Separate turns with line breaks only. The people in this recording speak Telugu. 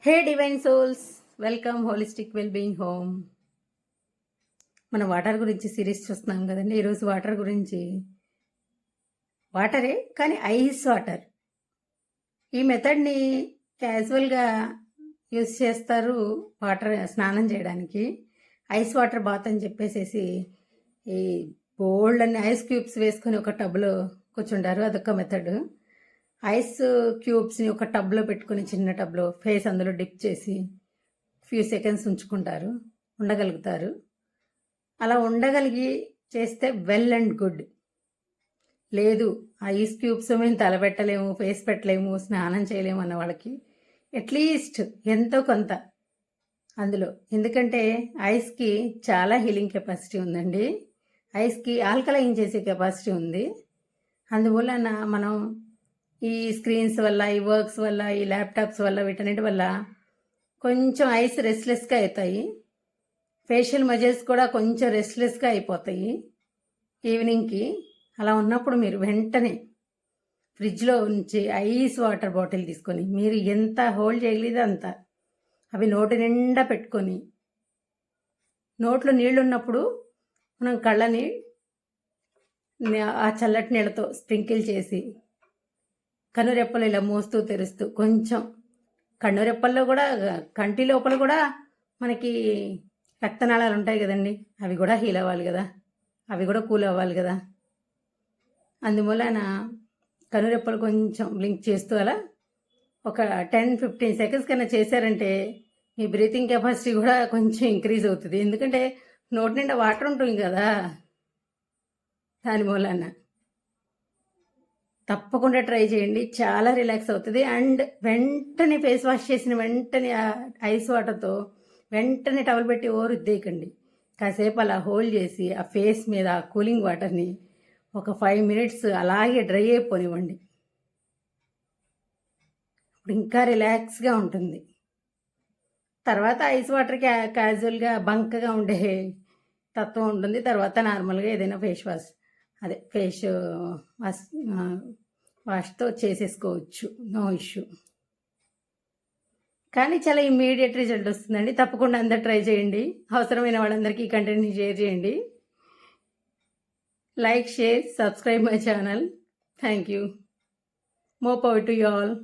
హే divine souls, welcome holistic wellbeing home. మనం వాటర్ గురించి సిరీస్ చూస్తున్నాం కదండి. ఈరోజు వాటర్ గురించి, వాటరే కానీ ఐస్ వాటర్. ఈ మెథడ్ని క్యాజువల్గా యూస్ చేస్తారు వాటర్ స్నానం చేయడానికి. ఐస్ వాటర్ బాత్ అని చెప్పేసి ఈ బోల్డ్ అన్ని ఐస్ క్యూబ్స్ వేసుకొని ఒక టబ్లో కూర్చుంటారు. అదొక మెథడ్. ఐస్ క్యూబ్స్ని ఒక టబ్లో పెట్టుకుని, చిన్న టబ్లో ఫేస్ అందులో డిప్ చేసి ఫ్యూ సెకండ్స్ ఉంచుకుంటారు, ఉండగలుగుతారు. అలా ఉండగలిగి చేస్తే వెల్ అండ్ గుడ్. లేదు ఐస్ క్యూబ్స్ మేము తలపెట్టలేము, ఫేస్ పెట్టలేము, స్నానం చేయలేము అన్న వాళ్ళకి అట్లీస్ట్ ఎంతో కొంత అందులో, ఎందుకంటే ఐస్కి చాలా హీలింగ్ కెపాసిటీ ఉందండి. ఐస్కి ఆల్కలైన్ చేసే కెపాసిటీ ఉంది. అందువలన మనం ఈ స్క్రీన్స్ వల్ల, ఈ వర్క్స్ వల్ల, ఈ ల్యాప్టాప్స్ వల్ల, వీటన్నిటి వల్ల కొంచెం ఐస్ రెస్ట్లెస్గా అవుతాయి. ఫేషియల్ మజిల్స్ కూడా కొంచెం రెస్ట్లెస్గా అయిపోతాయి ఈవినింగ్కి. అలా ఉన్నప్పుడు మీరు వెంటనే ఫ్రిడ్జ్లో ఉంచి ఐస్ వాటర్ బాటిల్ తీసుకొని, మీరు ఎంత హోల్డ్ చేయగలిగితే అంత, అవి నోటి నిండా పెట్టుకొని, నోట్లో నీళ్ళు ఉన్నప్పుడు మనం కళ్ళని ఆ చల్లటి నీళ్ళతో స్ప్రింకిల్ చేసి, కనురెప్పలు ఇలా మోస్తూ తెరుస్తూ, కొంచెం కన్నురెప్పల్లో కూడా, కంటి లోపల కూడా మనకి రక్తనాళాలు ఉంటాయి కదండి, అవి కూడా హీల్ అవ్వాలి కదా, అవి కూడా కూల్ అవ్వాలి కదా. అందువలన కనురెప్పలు కొంచెం బ్లింక్ చేస్తూ అలా ఒక 10-15 సెకండ్స్ కన్నా చేశారంటే మీ బ్రీతింగ్ కెపాసిటీ కూడా కొంచెం ఇంక్రీజ్ అవుతుంది. ఎందుకంటే నోటి నిండా వాటర్ ఉంటుంది కదా, దాని మూలన తప్పకుండా ట్రై చేయండి. చాలా రిలాక్స్ అవుతుంది. అండ్ వెంటనే ఫేస్ వాష్ చేసిన వెంటనే ఐస్ వాటర్తో వెంటనే టవల్ పెట్టి రుద్దేయకండి. కాసేపు అలా హోల్డ్ చేసి ఆ ఫేస్ మీద ఆ కూలింగ్ వాటర్ని ఒక 5 మినిట్స్ అలాగే డ్రై అయిపోనివ్వండి. ఇప్పుడు ఇంకా రిలాక్స్గా ఉంటుంది. తర్వాత ఐస్ వాటర్ క్యాజువల్గా బంకగా ఉండే తత్వం ఉంటుంది. తర్వాత నార్మల్గా ఏదైనా ఫేస్ వాష్తో చేసేసుకోవచ్చు, నో ఇష్యూ. కానీ చాలా ఇమ్మీడియట్ రిజల్ట్ వస్తుందండి. తప్పకుండా అందరు ట్రై చేయండి. అవసరమైన వాళ్ళందరికీ ఈ కంటెంట్ని షేర్ చేయండి. Like, share, subscribe my channel. Thank you. More power to you all.